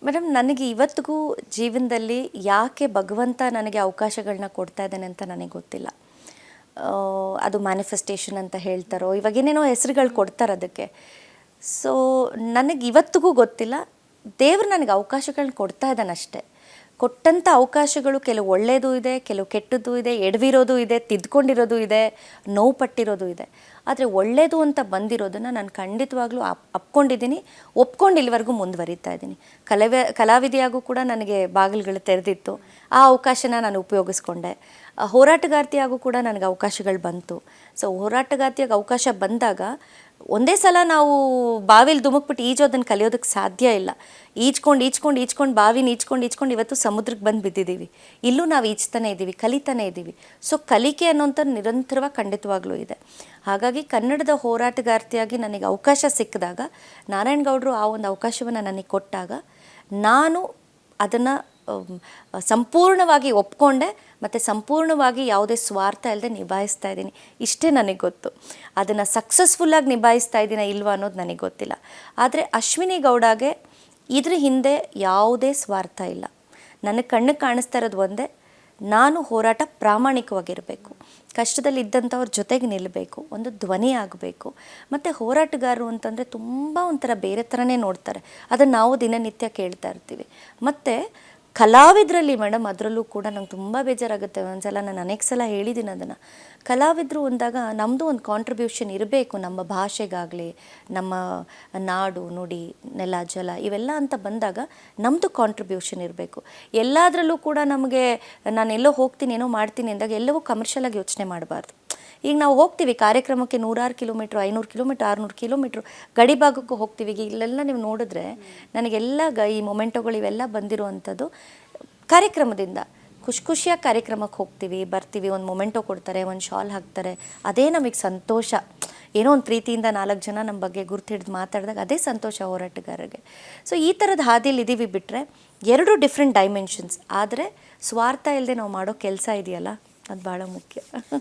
Madam, ನನಗೆ ಇವತ್ತಿಗೂ ಜೀವನದಲ್ಲಿ ಯಾಕೆ ಭಗವಂತ ನನಗೆ ಅವಕಾಶಗಳನ್ನ ಕೊಡ್ತಾ ಇದ್ದಾನೆ ಅಂತ ನನಗೆ ಗೊತ್ತಿಲ್ಲ. ಅದು ಮ್ಯಾನಿಫೆಸ್ಟೇಷನ್ ಅಂತ ಹೇಳ್ತಾರೋ, ಇವಾಗ ಏನೇನೋ ಹೆಸರುಗಳು ಕೊಡ್ತಾರೆ ಅದಕ್ಕೆ. ಸೊ ನನಗೆ ಇವತ್ತಿಗೂ ಗೊತ್ತಿಲ್ಲ. ದೇವರು ನನಗೆ ಅವಕಾಶಗಳನ್ನ ಕೊಡ್ತಾ ಇದ್ದಾನೆ ಅಷ್ಟೇ. ಕೊಟ್ಟಂಥ ಅವಕಾಶಗಳು ಕೆಲವು ಒಳ್ಳೆಯದು ಇದೆ, ಕೆಲವು ಕೆಟ್ಟದ್ದು ಇದೆ, ಎಡವಿರೋದು ಇದೆ, ತಿದ್ಕೊಂಡಿರೋದು ಇದೆ, ನೋವು ಪಟ್ಟಿರೋದು ಇದೆ. ಆದರೆ ಒಳ್ಳೆಯದು ಅಂತ ಬಂದಿರೋದನ್ನು ನಾನು ಖಂಡಿತವಾಗ್ಲೂ ಅಪ್ಕೊಂಡಿದ್ದೀನಿ, ಒಪ್ಕೊಂಡು ಇಲ್ಲಿವರೆಗೂ ಮುಂದುವರಿತಾ ಇದ್ದೀನಿ. ಕಲಾವಿದೆಯಾಗೂ ಕೂಡ ನನಗೆ ಬಾಗಿಲುಗಳು ತೆರೆದಿತ್ತು. ಆ ಅವಕಾಶನ ನಾನು ಉಪಯೋಗಿಸ್ಕೊಂಡೆ. ಹೋರಾಟಗಾರ್ತಿಯಾಗೂ ಕೂಡ ನನಗೆ ಅವಕಾಶಗಳು ಬಂತು. ಸೊ ಹೋರಾಟಗಾರ್ತಿಯಾಗಿ ಅವಕಾಶ ಬಂದಾಗ ಒಂದೇ ಸಲ ನಾವು ಬಾವಿಲಿ ಧುಮುಕ್ಬಿಟ್ಟು ಈಜೋದನ್ನು ಕಲಿಯೋದಕ್ಕೆ ಸಾಧ್ಯ ಇಲ್ಲ. ಈಜ್ಕೊಂಡು ಬಾವಿನ ಈಜ್ಕೊಂಡು ಇವತ್ತು ಸಮುದ್ರಕ್ಕೆ ಬಂದು ಬಿದ್ದಿದ್ದೀವಿ. ಇಲ್ಲೂ ನಾವು ಈಜ್ತಾನೆ ಇದ್ದೀವಿ, ಕಲಿತಾನೆ ಇದ್ದೀವಿ. ಸೊ ಕಲಿಕೆ ಅನ್ನೋಂಥದ್ದು ನಿರಂತರವಾಗಿ ಖಂಡಿತವಾಗ್ಲೂ ಇದೆ. ಹಾಗಾಗಿ ಕನ್ನಡದ ಹೋರಾಟಗಾರ್ತಿಯಾಗಿ ನನಗೆ ಅವಕಾಶ ಸಿಕ್ಕಿದಾಗ, ನಾರಾಯಣಗೌಡರು ಆ ಒಂದು ಅವಕಾಶವನ್ನು ನನಗೆ ಕೊಟ್ಟಾಗ ನಾನು ಅದನ್ನು ಸಂಪೂರ್ಣವಾಗಿ ಒಪ್ಕೊಂಡೆ ಮತ್ತು ಸಂಪೂರ್ಣವಾಗಿ ಯಾವುದೇ ಸ್ವಾರ್ಥ ಇಲ್ಲದೆ ನಿಭಾಯಿಸ್ತಾ ಇದ್ದೀನಿ. ಇಷ್ಟೇ ನನಗೆ ಗೊತ್ತು. ಅದನ್ನು ಸಕ್ಸಸ್ಫುಲ್ಲಾಗಿ ನಿಭಾಯಿಸ್ತಾ ಇದ್ದೀನ ಇಲ್ವಾ ಅನ್ನೋದು ನನಗೆ ಗೊತ್ತಿಲ್ಲ. ಆದರೆ ಅಶ್ವಿನಿ ಗೌಡಗೆ ಇದ್ರ ಹಿಂದೆ ಯಾವುದೇ ಸ್ವಾರ್ಥ ಇಲ್ಲ. ನನಗೆ ಕಣ್ಣಿಗೆ ಕಾಣಿಸ್ತಾ ಇರೋದು ಒಂದೇ, ನಾನು ಹೋರಾಟ ಪ್ರಾಮಾಣಿಕವಾಗಿರಬೇಕು, ಕಷ್ಟದಲ್ಲಿದ್ದಂಥವ್ರ ಜೊತೆಗೆ ನಿಲ್ಲಬೇಕು, ಒಂದು ಧ್ವನಿ ಆಗಬೇಕು. ಮತ್ತು ಹೋರಾಟಗಾರರು ಅಂತಂದರೆ ತುಂಬ ಒಂಥರ ಬೇರೆ ಥರನೇ ನೋಡ್ತಾರೆ. ಅದನ್ನು ನಾವು ದಿನನಿತ್ಯ ಕೇಳ್ತಾ ಇರ್ತೀವಿ. ಮತ್ತು ಕಲಾವಿದರಲ್ಲಿ ಮೇಡಮ್, ಅದರಲ್ಲೂ ಕೂಡ ನಂಗೆ ತುಂಬ ಬೇಜಾರಾಗುತ್ತೆ. ಒಂದ್ಸಲ ನಾನು ಅನೇಕ ಸಲ ಹೇಳಿದ್ದೀನಿ ಅದನ್ನು. ಕಲಾವಿದರು ಅಂದಾಗ ನಮ್ಮದು ಒಂದು ಕಾಂಟ್ರಿಬ್ಯೂಷನ್ ಇರಬೇಕು, ನಮ್ಮ ಭಾಷೆಗಾಗಲಿ, ನಮ್ಮ ನಾಡು ನುಡಿ ನೆಲ ಜಲ ಇವೆಲ್ಲ ಅಂತ ಬಂದಾಗ ನಮ್ಮದು ಕಾಂಟ್ರಿಬ್ಯೂಷನ್ ಇರಬೇಕು. ಎಲ್ಲದರಲ್ಲೂ ಕೂಡ ನಮಗೆ ನಾನೆಲ್ಲೋ ಹೋಗ್ತೀನಿ ಏನೋ ಮಾಡ್ತೀನಿ ಅಂದಾಗ ಎಲ್ಲವೂ ಕಮರ್ಷಿಯಲಾಗಿ ಯೋಚನೆ ಮಾಡಬಾರ್ದು. ಈಗ ನಾವು ಹೋಗ್ತೀವಿ ಕಾರ್ಯಕ್ರಮಕ್ಕೆ 100 ಕಿಲೋಮೀಟ್ರ್, 500 ಕಿಲೋಮೀಟ್ರ್, 600 ಕಿಲೋಮೀಟ್ರ್ ಗಡಿ ಭಾಗಕ್ಕೂ ಹೋಗ್ತೀವಿ. ಈಗ ಇಲ್ಲೆಲ್ಲ ನೀವು ನೋಡಿದ್ರೆ ನನಗೆಲ್ಲ ಈ ಮೊಮೆಂಟೋಗಳು ಇವೆಲ್ಲ ಬಂದಿರುವಂಥದ್ದು ಕಾರ್ಯಕ್ರಮದಿಂದ. ಖುಷಿಯಾಗಿ ಕಾರ್ಯಕ್ರಮಕ್ಕೆ ಹೋಗ್ತೀವಿ, ಬರ್ತೀವಿ, ಒಂದು ಮೊಮೆಂಟೋ ಕೊಡ್ತಾರೆ, ಒಂದು ಶಾಲ್ ಹಾಕ್ತಾರೆ, ಅದೇ ನಮಗೆ ಸಂತೋಷ. ಏನೋ ಒಂದು ಪ್ರೀತಿಯಿಂದ 4 ಜನ ನಮ್ಮ ಬಗ್ಗೆ ಗುರ್ತು ಹಿಡಿದು ಮಾತಾಡಿದಾಗ ಅದೇ ಸಂತೋಷ ಹೋರಾಟಗಾರರಿಗೆ. ಸೊ ಈ ಥರದ ಹಾದಿಯಲ್ಲಿ ಇದ್ದೀವಿ. ಬಿಟ್ಟರೆ 2 ಡಿಫ್ರೆಂಟ್ ಡೈಮೆನ್ಷನ್ಸ್. ಆದರೆ ಸ್ವಾರ್ಥ ಇಲ್ಲದೆ ನಾವು ಮಾಡೋ ಕೆಲಸ ಇದೆಯಲ್ಲ, ಅದು ಭಾಳ ಮುಖ್ಯ.